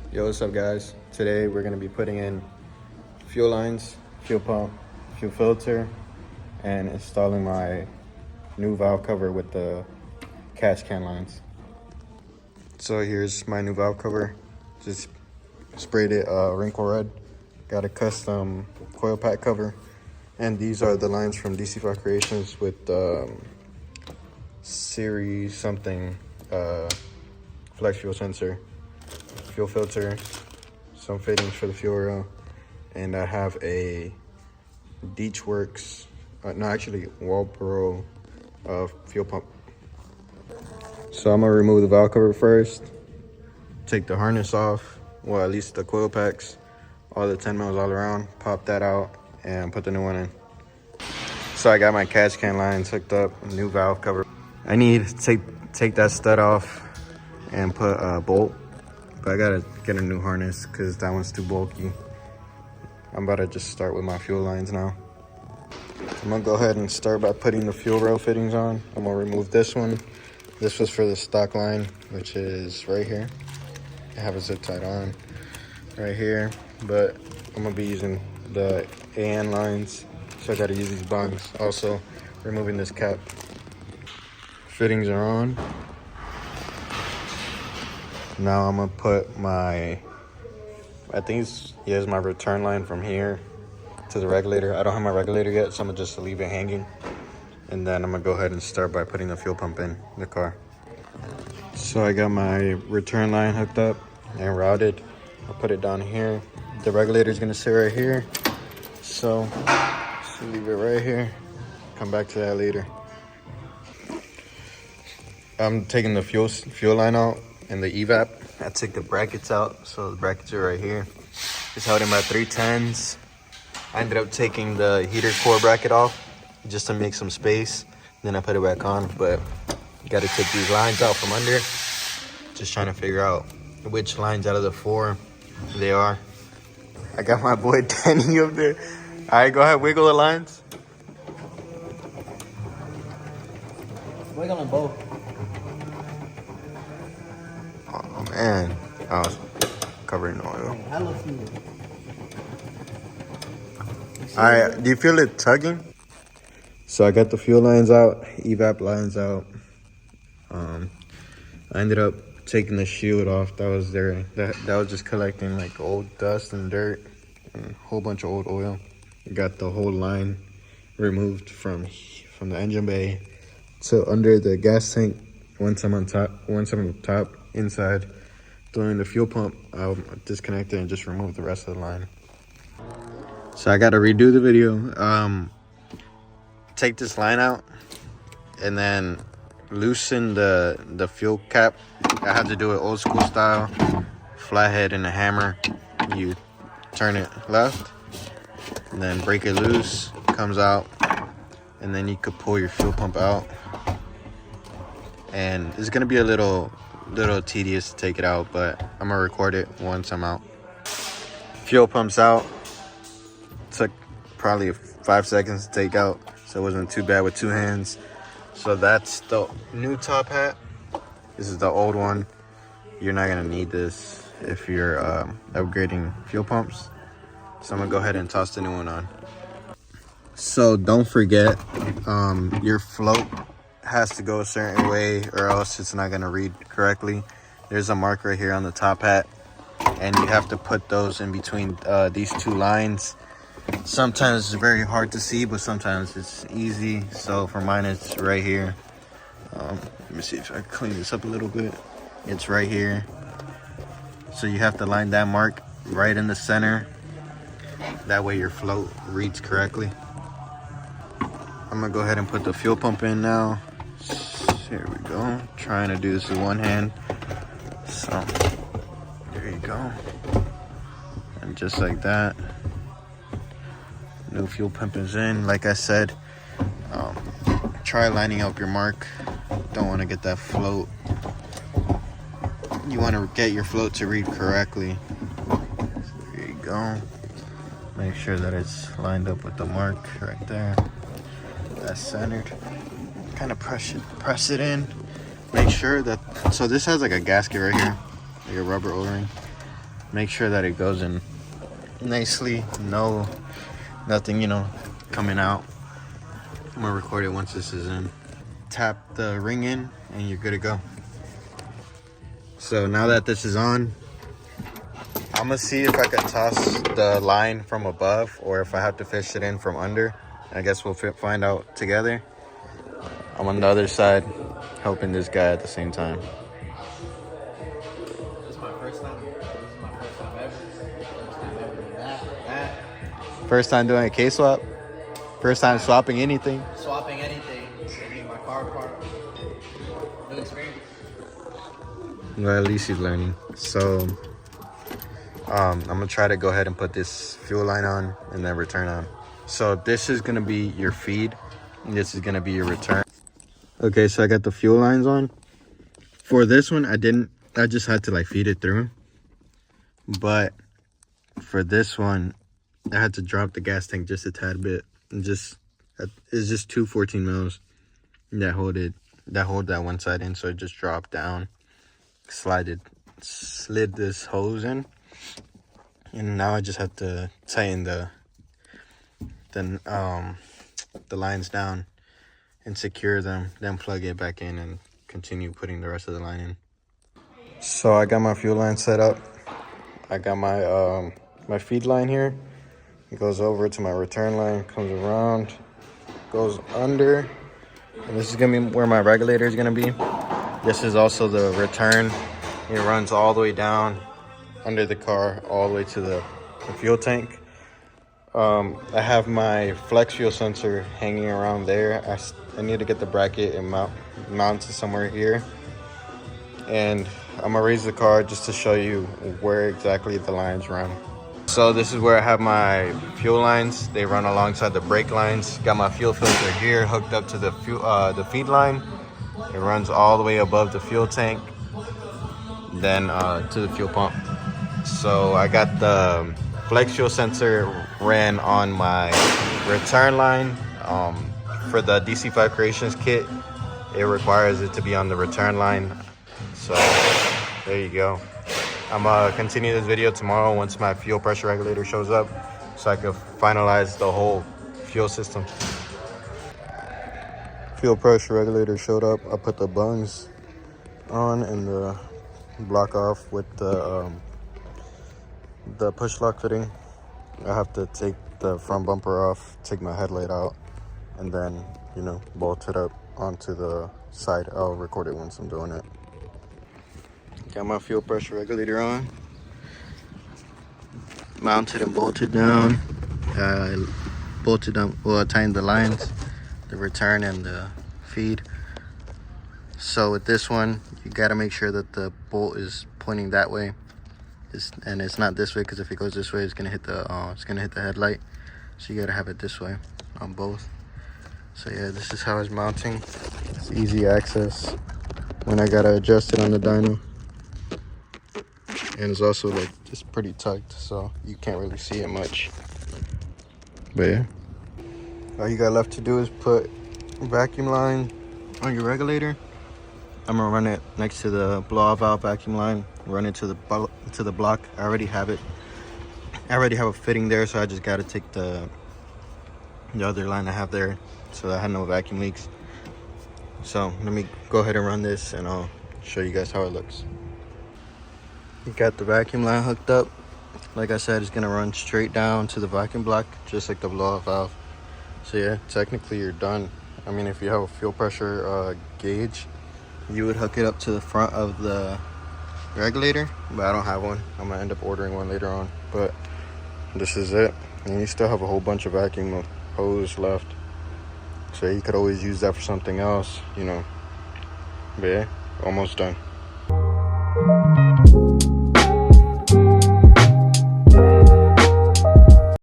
Yo, what's up guys? Today we're gonna be putting in fuel lines, fuel pump, fuel filter, and installing my new valve cover with the catch can lines. So here's my new valve cover. Just sprayed it wrinkle red. Got a custom coil pack cover. And these are the lines from Dc5 Creations with series something flex fuel sensor, fuel filter, some fittings for the fuel rail, and I have a Dc5 Walbro fuel pump. So I'm gonna remove the valve cover first, take the harness off, well at least the coil packs, all the 10 mils all around, pop that out and put the new one in. So I got my catch can lines hooked up, new valve cover. I need to take that stud off and put a bolt, but I gotta get a new harness because that one's too bulky. I'm about to just start with my fuel lines now. I'm gonna go ahead and start by putting the fuel rail fittings on. I'm gonna remove this one. This was for the stock line, which is right here. I have a zip tied on right here, but I'm gonna be using the AN lines, so I gotta use these bungs. Also, removing this cap. Fittings are on. Now I'm gonna put my, here's my return line from here to the regulator. I don't have my regulator yet, so I'm gonna just leave it hanging. And then I'm gonna go ahead and start by putting the fuel pump in the car. So I got my return line hooked up and routed. I'll put it down here. The regulator is gonna sit right here. So just leave it right here. Come back to that later. I'm taking the fuel line out and the evap. I took the brackets out, so the brackets are right here. It's held in by 310s. I ended up taking the heater core bracket off just to make some space. Then I put it back on, but you gotta take these lines out from under. Just trying to figure out which lines out of the 4 they are. I got my boy Danny up there. All right, go ahead, wiggle the lines. Wiggle them both. Oh man, I was covered in oil. Hella fuel. All right, do you feel it tugging? So I got the fuel lines out, evap lines out. I ended up taking the shield off that was there. That was just collecting like old dust and dirt and a whole bunch of old oil. Got the whole line removed from the engine bay to under the gas tank. Once I'm on top, inside, doing the fuel pump, I'll disconnect it and just remove the rest of the line. So I gotta redo the video. Take this line out and then loosen the fuel cap. I have to do it old school style, flathead and a hammer. You turn it left and then break it loose, comes out, and then you could pull your fuel pump out. And it's gonna be a little tedious to take it out, but I'm gonna record it once I'm out. Fuel pump's out. Took probably 5 seconds to take out, so it wasn't too bad with 2 hands. So that's the new top hat. This is the old one. You're not gonna need this if you're upgrading fuel pumps. So I'm gonna go ahead and toss the new one on. So don't forget, your float has to go a certain way or else it's not gonna read correctly. There's a mark right here on the top hat, and you have to put those in between these 2 lines. Sometimes it's very hard to see, but sometimes it's easy. So for mine, it's right here. Let me see if I clean this up a little bit. It's right here. So you have to line that mark right in the center. That way your float reads correctly. I'm gonna go ahead and put the fuel pump in now. Here we go. Trying to do this with one hand. So there you go. And just like that, new fuel pump is in. Like I said, try lining up your mark. Don't want to get that float. You want to get your float to read correctly. There you go. Make sure that it's lined up with the mark right there. That's centered. Kind of press it in. Make sure that, so this has like a gasket right here, like a rubber O-ring. Make sure that it goes in nicely. Nothing, coming out. I'm gonna record it once this is in. Tap the ring in and you're good to go. So now that this is on, I'm gonna see if I could toss the line from above or if I have to fish it in from under. I guess we'll find out together. I'm on the other side helping this guy at the same time. This is my first time. This is my first time ever. First time ever doing that. First time doing a K-swap? First time swapping anything? Swapping anything. Changing my car part. New experience. Well, at least he's learning. So, I'm gonna try to go ahead and put this fuel line on and then return on. So this is gonna be your feed. And this is gonna be your return. Okay, so I got the fuel lines on. For this one, I just had to like feed it through. But for this one, I had to drop the gas tank just a tad bit. And it's just two 14 mils that hold that one side in, so it just dropped down, slid this hose in, and now I just have to tighten the lines down and secure them, then plug it back in and continue putting the rest of the line in. So I got my fuel line set up. I got my my feed line here. It goes over to my return line, comes around, goes under, and this is gonna be where my regulator is gonna be. This is also the return. It runs all the way down under the car, all the way to the fuel tank. I have my flex fuel sensor hanging around there. I need to get the bracket and mount it somewhere here. And I'm gonna raise the car just to show you where exactly the lines run. So this is where I have my fuel lines. They run alongside the brake lines. Got my fuel filter here hooked up to the feed line. It runs all the way above the fuel tank, then to the fuel pump. So I got the flex fuel sensor ran on my return line. For the Dc5 Creations kit, it requires it to be on the return line. So there you go. I'm gonna continue this video tomorrow once my fuel pressure regulator shows up, so I can finalize the whole fuel system. Fuel pressure regulator showed up. I put the bungs on and the block off with the push lock fitting. I have to take the front bumper off, take my headlight out, and then bolt it up onto the side. I'll record it once I'm doing it. Got my fuel pressure regulator on, mounted and bolted down. I tightened the lines, the return and the feed. So with this one, you got to make sure that the bolt is pointing that way, and it's not this way, because if it goes this way, it's gonna hit the headlight. So you got to have it this way on both. So yeah, this is how it's mounting. It's easy access when I gotta adjust it on the dyno. And it's also like just pretty tucked, so you can't really see it much. But yeah, all you got left to do is put vacuum line on your regulator. I'm gonna run it next to the blow-off valve vacuum line, run it to the block. I already have it. I already have a fitting there, so I just gotta take the other line I have there, so I had no vacuum leaks. So let me go ahead and run this, and I'll show you guys how it looks. Got the vacuum line hooked up. Like I said, it's gonna run straight down to the vacuum block, just like the blow-off valve. So yeah, technically you're done. I mean, if you have a fuel pressure gauge, you would hook it up to the front of the regulator, but I don't have one. I'm gonna end up ordering one later on. But this is it, and you still have a whole bunch of vacuum hose left, so you could always use that for something else, But yeah, almost done.